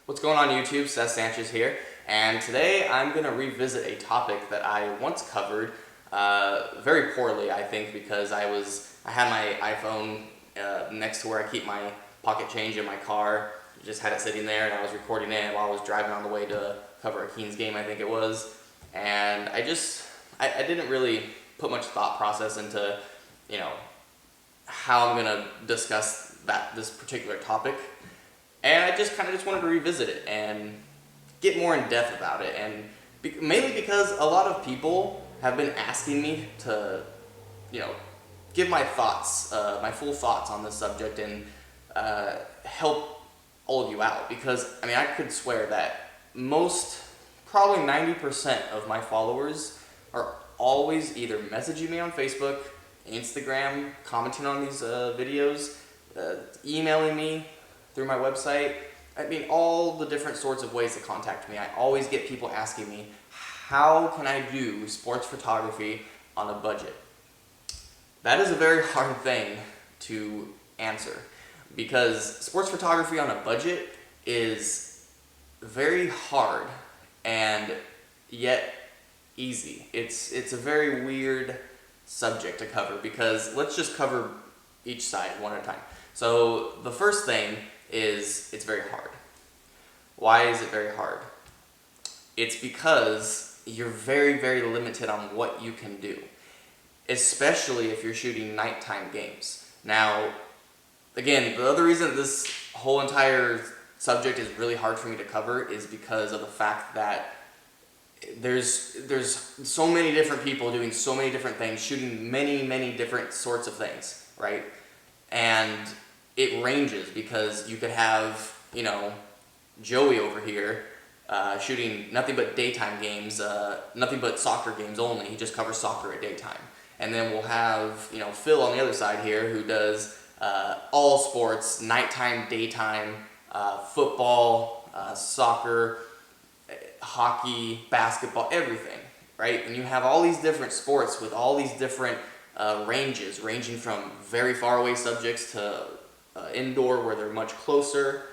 What's going on YouTube? Seth Sanchez here, and today I'm going to revisit a topic that I once covered very poorly, I think, because I had my iPhone next to where I keep my pocket change in my car. Just had it sitting there, and I was recording it while I was driving on the way to cover a Kings game, I think it was, and I didn't really put much thought process into, how I'm going to discuss this particular topic. And I just wanted to revisit it and get more in depth about it, and mainly because a lot of people have been asking me to, give my thoughts, my full thoughts on this subject, and help all of you out. Because I could swear that probably 90% of my followers are always either messaging me on Facebook, Instagram, commenting on these videos, emailing me through my website. All the different sorts of ways to contact me. I always get people asking me, how can I do sports photography on a budget? That is a very hard thing to answer, because sports photography on a budget is very hard and yet easy. It's a very weird subject to cover, because let's just cover each side one at a time. So the first thing is, it's very hard. Why is it very hard? It's because you're very, very limited on what you can do, especially if you're shooting nighttime games. Now, again, the other reason this whole entire subject is really hard for me to cover is because of the fact that there's so many different people doing so many different things, shooting many, many different sorts of things, right? And it ranges, because you could have, Joey over here shooting nothing but daytime games, nothing but soccer games only. He just covers soccer at daytime. And then we'll have, Phil on the other side here, who does all sports, nighttime, daytime, football, soccer, hockey, basketball, everything, right? And you have all these different sports with all these different ranges, ranging from very far away subjects to indoor where they're much closer,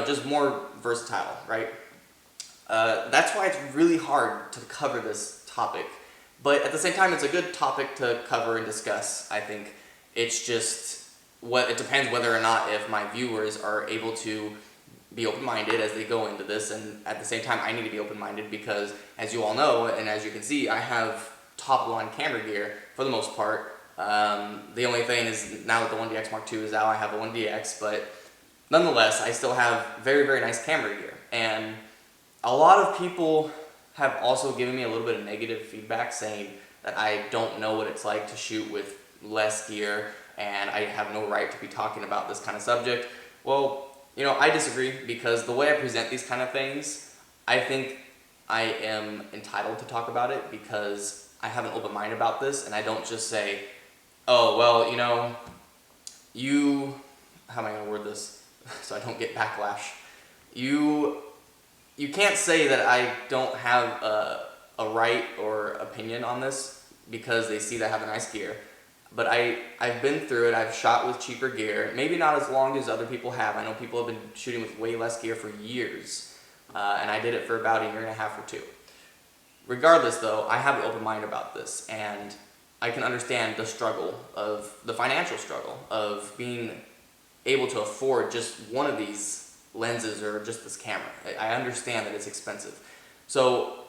just more versatile, right? That's why it's really hard to cover this topic, but at the same time, it's a good topic to cover and discuss. I think it's just it depends whether or not if my viewers are able to be open-minded as they go into this, and at the same time, I need to be open-minded, because as you all know, and as you can see, I have top-line camera gear for the most part. The only thing is, now that the 1DX Mark II is out, I have a 1DX, but nonetheless, I still have very, very nice camera gear. And a lot of people have also given me a little bit of negative feedback, saying that I don't know what it's like to shoot with less gear, and I have no right to be talking about this kind of subject. Well, I disagree, because the way I present these kind of things, I think I am entitled to talk about it, because I have an open mind about this, and I don't just say, oh, well, how am I going to word this so I don't get backlash? You can't say that I don't have a right or opinion on this, because they see that I have a nice gear. But I've been through it. I've shot with cheaper gear, maybe not as long as other people have. I know people have been shooting with way less gear for years, and I did it for about a year and a half or two. Regardless, though, I have an open mind about this, and I can understand the financial struggle of being able to afford just one of these lenses or just this camera. I understand that it's expensive. So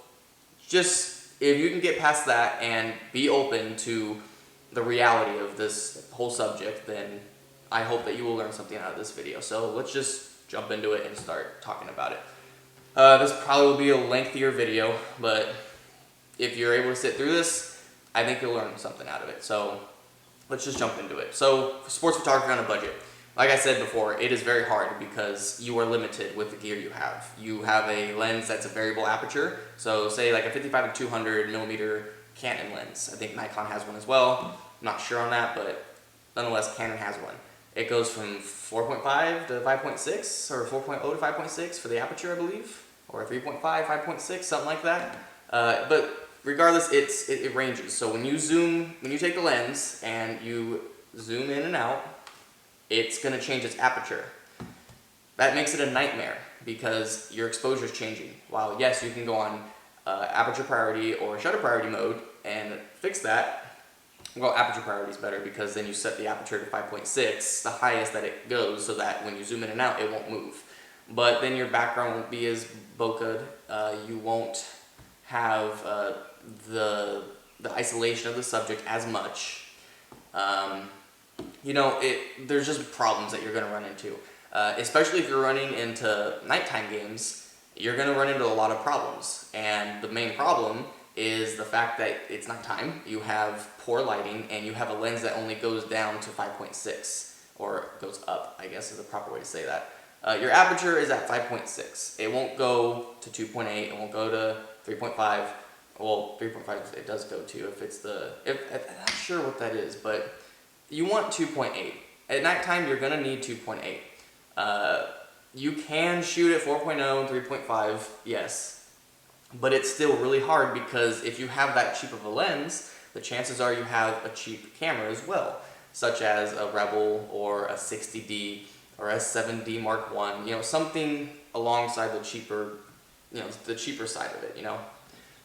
just, if you can get past that and be open to the reality of this whole subject, then I hope that you will learn something out of this video. So let's just jump into it and start talking about it. This probably will be a lengthier video, but if you're able to sit through this, I think you'll learn something out of it. So let's just jump into it. So for sports photography on a budget, like I said before, it is very hard, because you are limited with the gear you have. You have a lens that's a variable aperture, so say like a 55 to 200 millimeter Canon lens. I think Nikon has one as well. I'm not sure on that, but nonetheless, Canon has one. It goes from 4.5 to 5.6, or 4.0 to 5.6 for the aperture, I believe, or 3.5, 5.6, something like that. But regardless, it ranges. So when you take the lens and you zoom in and out, it's going to change its aperture. that makes it a nightmare because your exposure is changing. While yes, you can go on aperture priority or shutter priority mode and fix that. Well, aperture priority is better because then you set the aperture to 5.6, the highest that it goes, so that when you zoom in and out, it won't move. But then your background won't be as bokeh. You won't have the isolation of the subject as much. There's just problems that you're going to run into. Especially if you're running into nighttime games, you're going to run into a lot of problems. And the main problem is the fact that it's nighttime, you have poor lighting, and you have a lens that only goes down to 5.6, or goes up, I guess is the proper way to say that. Your aperture is at 5.6. It won't go to 2.8, it won't go to 3.5. Well, 3.5 it does go to I'm not sure what that is, but you want 2.8. At nighttime, you're gonna need 2.8. You can shoot at 4.0 and 3.5, yes. But it's still really hard because if you have that cheap of a lens, the chances are you have a cheap camera as well, such as a Rebel or a 60D or a 7D Mark I, something alongside the cheaper side of it,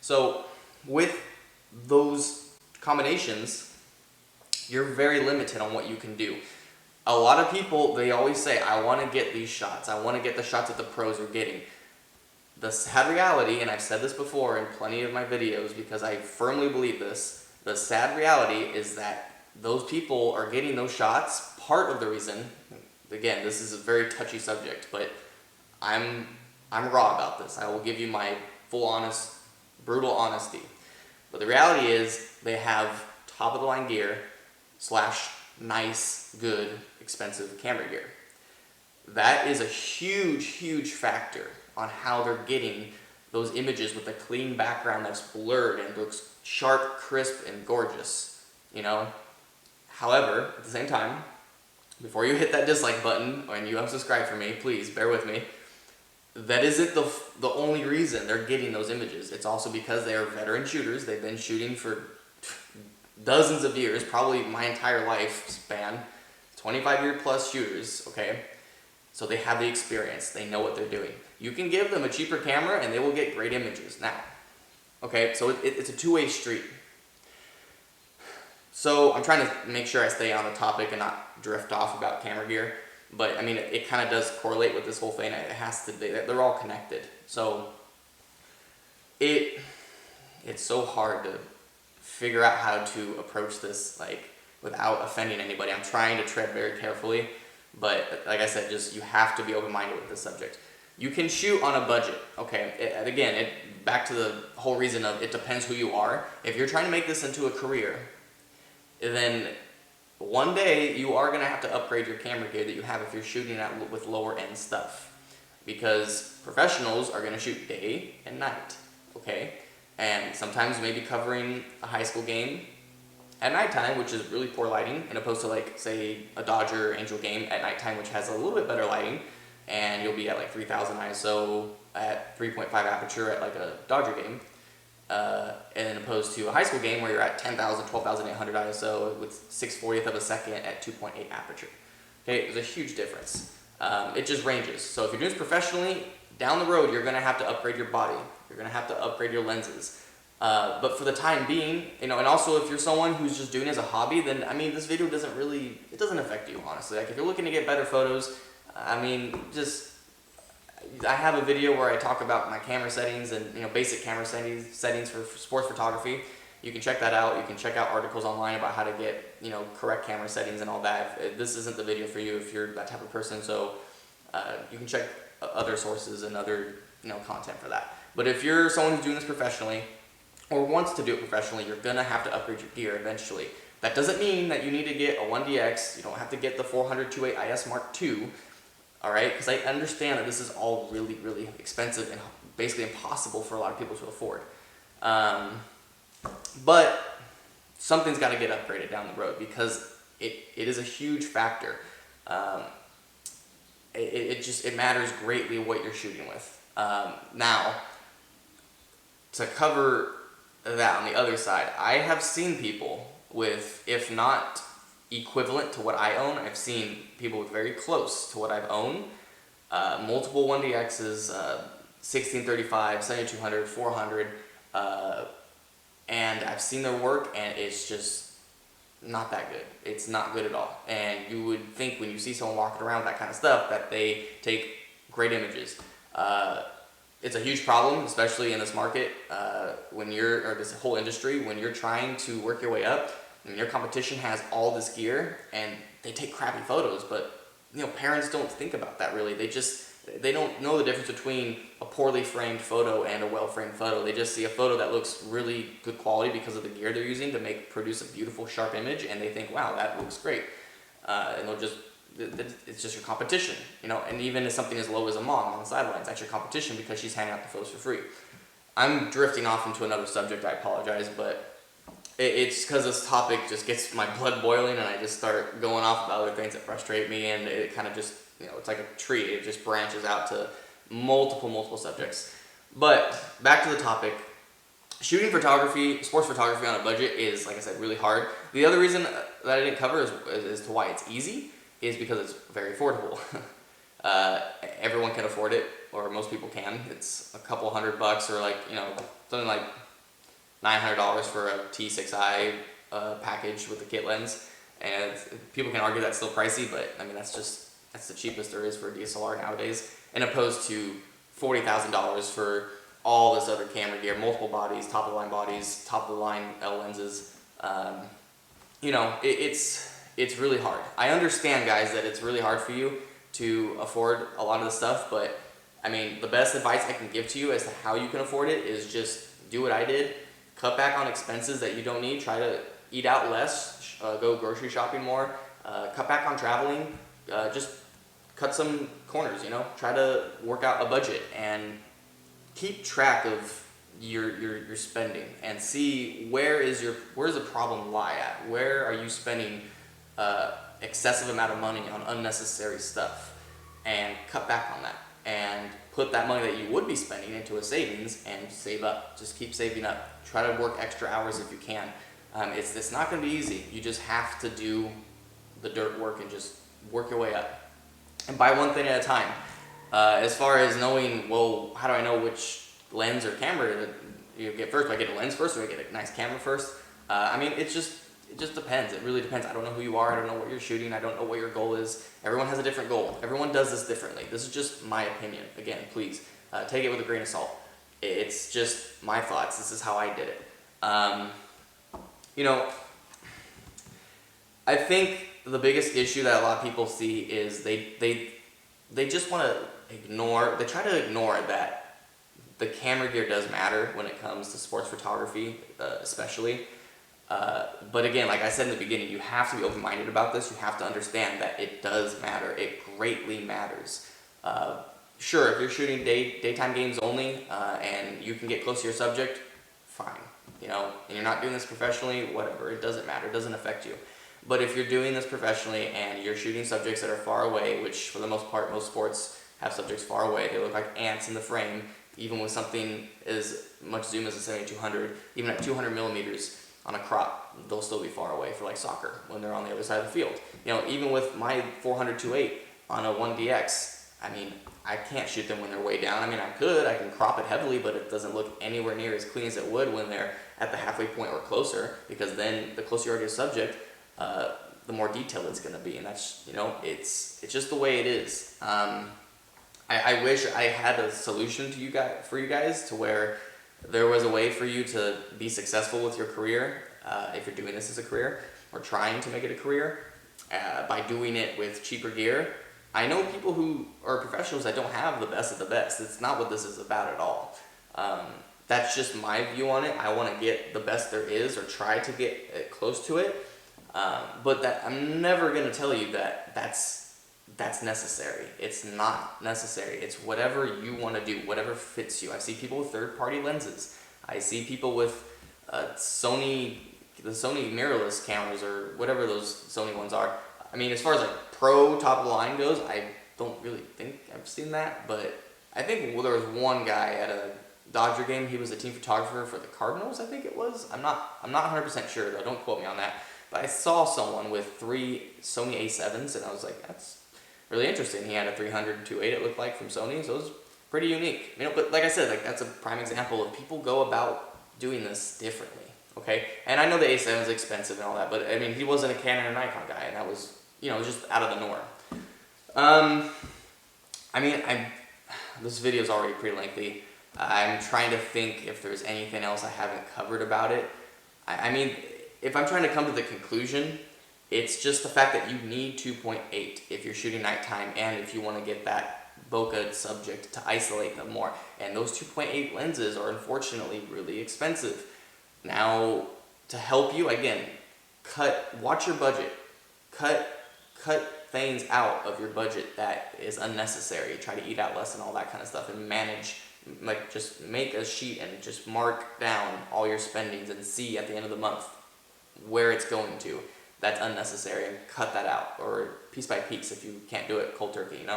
So with those combinations, you're very limited on what you can do. A lot of people, they always say, I want to get these shots. I want to get the shots that the pros are getting. The sad reality, and I've said this before in plenty of my videos because I firmly believe this, the sad reality is that those people are getting those shots. Part of the reason, again, this is a very touchy subject, but I'm raw about this. I will give you my full honest, brutal honesty. But the reality is they have top of the line gear / nice, good, expensive camera gear. That is a huge, huge factor on how they're getting those images with a clean background that's blurred and looks sharp, crisp, and gorgeous, However, at the same time, before you hit that dislike button and you unsubscribe from me, please bear with me, that isn't the only reason they're getting those images. It's also because they are veteran shooters. They've been shooting for dozens of years, probably my entire lifespan, 25-year plus shooters, okay? So they have the experience. They know what they're doing. You can give them a cheaper camera and they will get great images now. Okay, so it's a two-way street. So I'm trying to make sure I stay on the topic and not drift off about camera gear. But I mean, it kind of does correlate with this whole thing. It has to be. They're all connected. So it's so hard to figure out how to approach this without offending anybody. I'm trying to tread very carefully, but like I said, just you have to be open-minded with this subject. You can shoot on a budget, okay? Back to the whole reason of it depends who you are. If you're trying to make this into a career, then one day you are going to have to upgrade your camera gear that you have if you're shooting with lower end stuff, because professionals are going to shoot day and night, okay? And sometimes you may be covering a high school game at nighttime, which is really poor lighting, and opposed to say a Dodger Angel game at nighttime, which has a little bit better lighting, and you'll be at 3000 ISO at 3.5 aperture at a Dodger game, and opposed to a high school game where you're at 10,000, 12,800 ISO with 6/40th of a second at 2.8 aperture. Okay, there's a huge difference. It just ranges. So if you're doing this professionally, down the road you're going to have to upgrade your body. You're going to have to upgrade your lenses. But for the time being, and also if you're someone who's just doing it as a hobby, then this video doesn't affect you, honestly. If you're looking to get better photos, I have a video where I talk about my camera settings and basic camera settings for sports photography. You can check that out. You can check out articles online about how to get correct camera settings and all that. This isn't the video for you if you're that type of person, so you can check other sources and other content for that. But if you're someone who's doing this professionally or wants to do it professionally, you're gonna have to upgrade your gear eventually. That doesn't mean that you need to get a 1DX. You don't have to get the 400-2.8 IS Mark II. All right, because I understand that this is all really, really expensive and basically impossible for a lot of people to afford. But something's got to get upgraded down the road because it is a huge factor. It matters greatly what you're shooting with. Now, to cover that on the other side, I have seen people with, if not equivalent to what I own, I've seen people with very close to what I've owned multiple 1DXs, 1635, 7200, 400, and I've seen their work, and it's just not that good. It's not good at all. And you would think when you see someone walking around with that kind of stuff that they take great images. It's a huge problem, especially in this market, or this whole industry, when you're trying to work your way up, and your competition has all this gear, and they take crappy photos, but parents don't think about that really. They don't know the difference between a poorly framed photo and a well-framed photo. They just see a photo that looks really good quality because of the gear they're using to produce a beautiful, sharp image, and they think, wow, that looks great. And it's just your competition, and even if something as low as a mom on the sidelines, that's your competition because she's handing out the photos for free. I'm drifting off into another subject, I apologize, but it's because this topic just gets my blood boiling, and I just start going off about other things that frustrate me, and it kind of just, it's like a tree. It just branches out to multiple subjects. But back to the topic. Shooting photography, sports photography on a budget is, like I said, really hard. The other reason that I didn't cover is to why it's easy is because it's very affordable. Everyone can afford it, or most people can. It's a couple $100 or something like $900 for a T6i package with the kit lens. And people can argue that's still pricey, but I mean that's the cheapest there is for a DSLR nowadays, and opposed to $40,000 for all this other camera gear, multiple bodies, top of the line L lenses. It's really hard. I understand, guys, that it's really hard for you to afford a lot of this stuff, but I mean, the best advice I can give to you as to how you can afford it is just do what I did. Cut back on expenses that you don't need. Try to eat out less. Go grocery shopping more. Cut back on traveling. Just cut some corners, Try to work out a budget and keep track of your spending and see where does the problem lie at? Where are you spending excessive amount of money on unnecessary stuff? And cut back on that and put that money that you would be spending into a savings and save up. Just keep saving up. Try to work extra hours if you can. It's not going to be easy. You just have to do the dirt work and just work your way up. And buy one thing at a time. As far as knowing, well, how do I know which lens or camera you get first? Do I get a lens first, or do I get a nice camera first? It just depends. It really depends. I don't know who you are. I don't know what you're shooting. I don't know what your goal is. Everyone has a different goal. Everyone does this differently. This is just my opinion. Again, please take it with a grain of salt. It's just my thoughts. This is how I did it. I think the biggest issue that a lot of people see is they just want to ignore. They try to ignore that the camera gear does matter when it comes to sports photography, especially. But again, like I said in the beginning, you have to be open-minded about this. You have to understand that it does matter. It greatly matters. Sure, if you're shooting daytime games only and you can get close to your subject, fine. And you're not doing this professionally, whatever. It doesn't matter. It doesn't affect you. But if you're doing this professionally and you're shooting subjects that are far away, which for the most part, most sports have subjects far away. They look like ants in the frame, even with something as much zoom as a 7200, even at 200 millimeters on a crop, they'll still be far away for like soccer when they're on the other side of the field. Even with my 400-2.8 on a 1DX, I can't shoot them when they're way down. I can crop it heavily, but it doesn't look anywhere near as clean as it would when they're at the halfway point or closer, because then the closer you are to your subject, the more detailed it's going to be, and that's, it's just the way it is. I wish I had a solution for you guys to where there was a way for you to be successful with your career, if you're doing this as a career or trying to make it a career, by doing it with cheaper gear. I know people who are professionals that don't have the best of the best. It's not what this is about at all. That's just my view on it. I want to get the best there is, or try to get close to it. But that I'm never going to tell you that that's necessary. It's not necessary. It's whatever you want to do, whatever fits you. I see people with third-party lenses. I see people with the Sony mirrorless cameras, or whatever those Sony ones are. As far as like pro top of the line goes, I don't really think I've seen that, but I think there was one guy at a Dodger game. He was a team photographer for the Cardinals, I think it was. I'm not 100% sure though. Don't quote me on that. But I saw someone with 3 Sony A7s, and I was like, really interesting. He had a 300 2.8 it looked like from Sony, so it was pretty unique. But like I said, like that's a prime example of people go about doing this differently. Okay, and I know the A7 is expensive and all that, but I mean he wasn't a Canon or Nikon guy, and that was just out of the norm. I mean this video is already pretty lengthy. I'm trying to think if there's anything else I haven't covered about it. I mean, if I'm trying to come to the conclusion, it's just the fact that you need 2.8 if you're shooting nighttime and if you want to get that bokeh subject to isolate them more. And those 2.8 lenses are unfortunately really expensive. Now, to help you, again, watch your budget. Cut things out of your budget that is unnecessary. Try to eat out less and all that kind of stuff, and manage, like just make a sheet and just mark down all your spendings and see at the end of the month where it's going to. That's unnecessary, and cut that out, or piece by piece if you can't do it cold turkey, The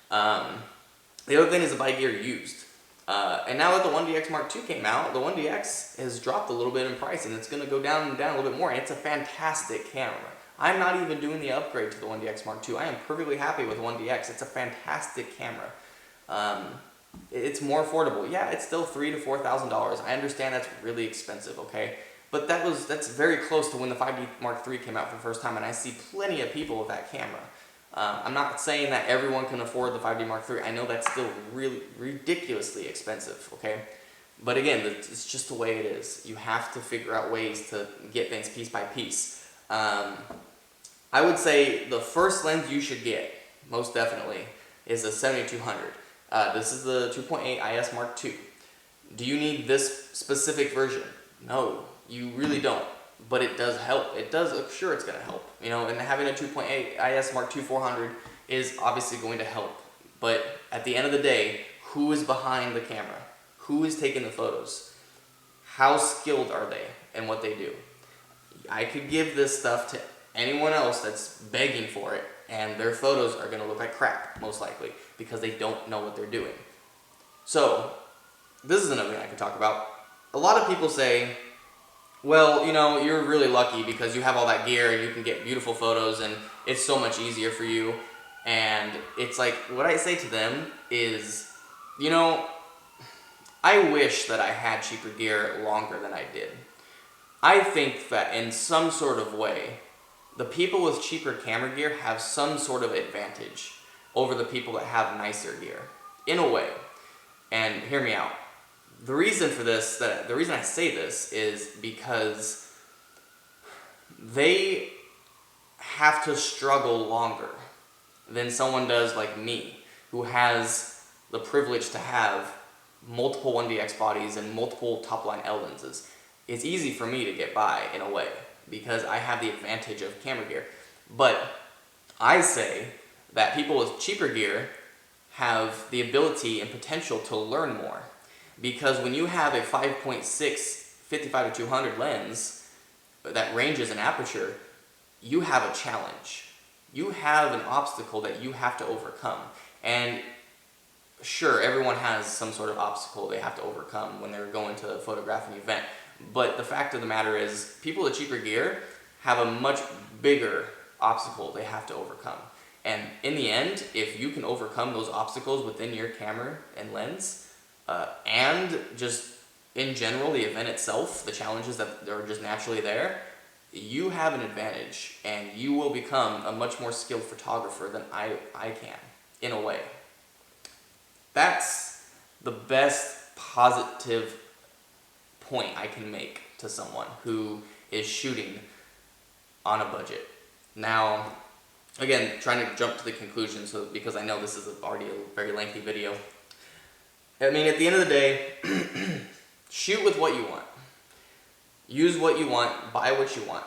other thing is to buy gear used. And now that the 1DX Mark II came out, the 1DX has dropped a little bit in price, and it's going to go down and down a little bit more, and it's a fantastic camera. I'm not even doing the upgrade to the 1DX Mark II. I am perfectly happy with the 1DX. It's a fantastic camera. It's more affordable. Yeah, it's still $3,000 to $4,000. I understand that's really expensive, okay? But that's very close to when the 5D Mark III came out for the first time, and I see plenty of people with that camera. I'm not saying that everyone can afford the 5D Mark III. I know that's still really ridiculously expensive, okay? But again, it's just the way it is. You have to figure out ways to get things piece by piece. I would say the first lens you should get, most definitely, is a 7200. This is the 2.8 IS Mark II. Do you need this specific version? No, you really don't. But it does help. Sure, it's going to help. And having a 2.8 IS Mark II 400 is obviously going to help. But at the end of the day, who is behind the camera? Who is taking the photos? How skilled are they in what they do? I could give this stuff to anyone else that's begging for it, and their photos are going to look like crap, most likely, because they don't know what they're doing. So, this is another thing I could talk about. A lot of people say, well, you're really lucky because you have all that gear and you can get beautiful photos and it's so much easier for you. And it's like, what I say to them is, I wish that I had cheaper gear longer than I did. I think that in some sort of way, the people with cheaper camera gear have some sort of advantage over the people that have nicer gear, in a way. And hear me out. The reason I say this is because they have to struggle longer than someone does like me, who has the privilege to have multiple 1DX bodies and multiple top-line L lenses. It's easy for me to get by, in a way, because I have the advantage of camera gear. But I say that people with cheaper gear have the ability and potential to learn more. Because when you have a 5.6 55 to 200 lens that ranges in aperture, you have a challenge. You have an obstacle that you have to overcome. And sure, everyone has some sort of obstacle they have to overcome when they're going to photograph an event. But the fact of the matter is, people with cheaper gear have a much bigger obstacle they have to overcome. And in the end, if you can overcome those obstacles within your camera and lens, and just in general, the event itself, the challenges that are just naturally there, you have an advantage, and you will become a much more skilled photographer than I can, in a way. That's the best positive point I can make to someone who is shooting on a budget. Now, again, trying to jump to the conclusion, because I know this is already a very lengthy video. I mean, at the end of the day, shoot with what you want. Use what you want, buy what you want.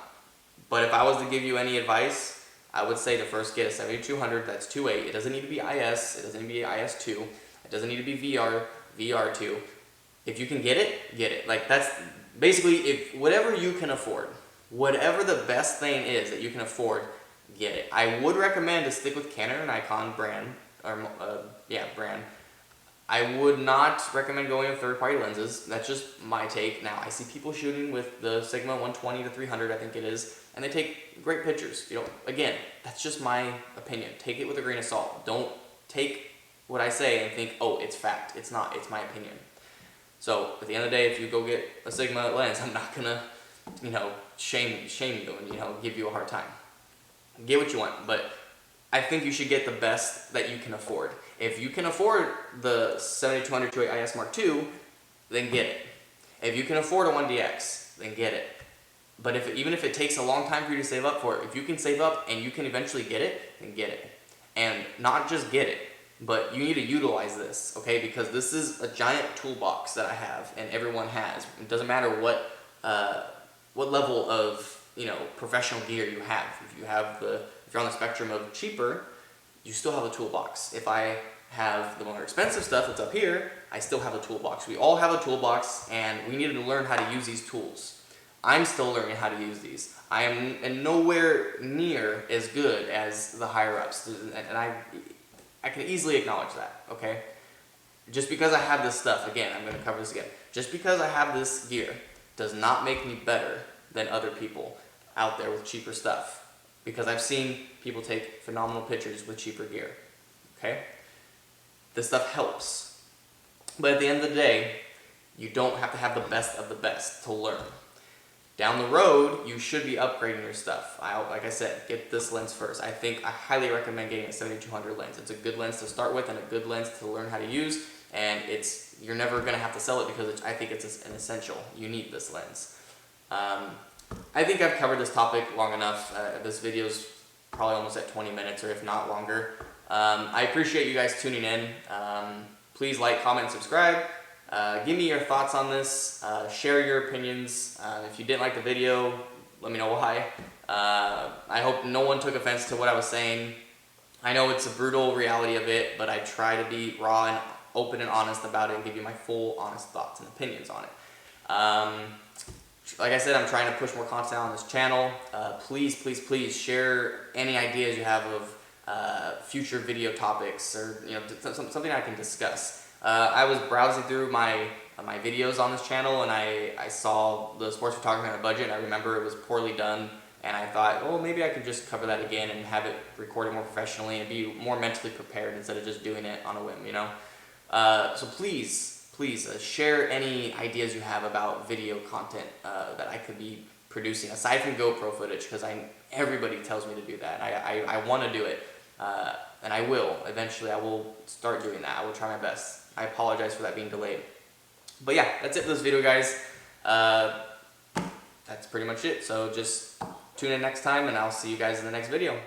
But if I was to give you any advice, I would say to first get a 7200, that's 2.8. It doesn't need to be IS, it doesn't need to be IS2, it doesn't need to be VR2. If you can get it, get it. Like, that's basically, if whatever you can afford, whatever the best thing is that you can afford, get it. I would recommend to stick with Canon or Nikon brand. I would not recommend going with third-party lenses. That's just my take. Now, I see people shooting with the Sigma 120 to 300, I think it is, and they take great pictures. You know, again, that's just my opinion. Take it with a grain of salt. Don't take what I say and think, oh, it's fact. It's not. It's my opinion. So at the end of the day, if you go get a Sigma lens, I'm not gonna, you know, shame you and, you know, give you a hard time. Get what you want, but I think you should get the best that you can afford. If you can afford the 7200 2.8 IS Mark II, then get it. If you can afford a 1DX, then get it. But even if it takes a long time for you to save up for it, if you can save up and you can eventually get it, then get it. And not just get it, but you need to utilize this, okay? Because this is a giant toolbox that I have, and everyone has. It doesn't matter what level of, you know, professional gear you have. If you're on the spectrum of cheaper, you still have a toolbox. If I have the more expensive stuff that's up here, I still have a toolbox. We all have a toolbox, and we need to learn how to use these tools. I'm still learning how to use these. I am nowhere near as good as the higher ups, and I can easily acknowledge that, okay? Just because I have this stuff, again, I'm going to cover this again. Just because I have this gear does not make me better than other people out there with cheaper stuff, because I've seen people take phenomenal pictures with cheaper gear, okay? This stuff helps. But at the end of the day, you don't have to have the best of the best to learn. Down the road, you should be upgrading your stuff. Like I said, get this lens first. I highly recommend getting a 7200 lens. It's a good lens to start with and a good lens to learn how to use, and you're never going to have to sell it because I think it's an essential. You need this lens. I think I've covered this topic long enough. This video's probably almost at 20 minutes, or if not longer. I appreciate you guys tuning in. Please like, comment, and subscribe. Give me your thoughts on this. Share your opinions. If you didn't like the video, let me know why. I hope no one took offense to what I was saying. I know it's a brutal reality of it, but I try to be raw and open and honest about it and give you my full, honest thoughts and opinions on it. Like I said, I'm trying to push more content on this channel. Please, please, please share any ideas you have of future video topics, or, you know, something I can discuss. I was browsing through my videos on this channel, and I saw the sports photography on a budget, and I remember it was poorly done, and I thought, oh, maybe I could just cover that again and have it recorded more professionally and be more mentally prepared instead of just doing it on a whim, you know? So please share any ideas you have about video content that I could be producing, aside from GoPro footage, because everybody tells me to do that. I want to do it, and I will. Eventually, I will start doing that. I will try my best. I apologize for that being delayed. But yeah, that's it for this video, guys. That's pretty much it. So just tune in next time, and I'll see you guys in the next video.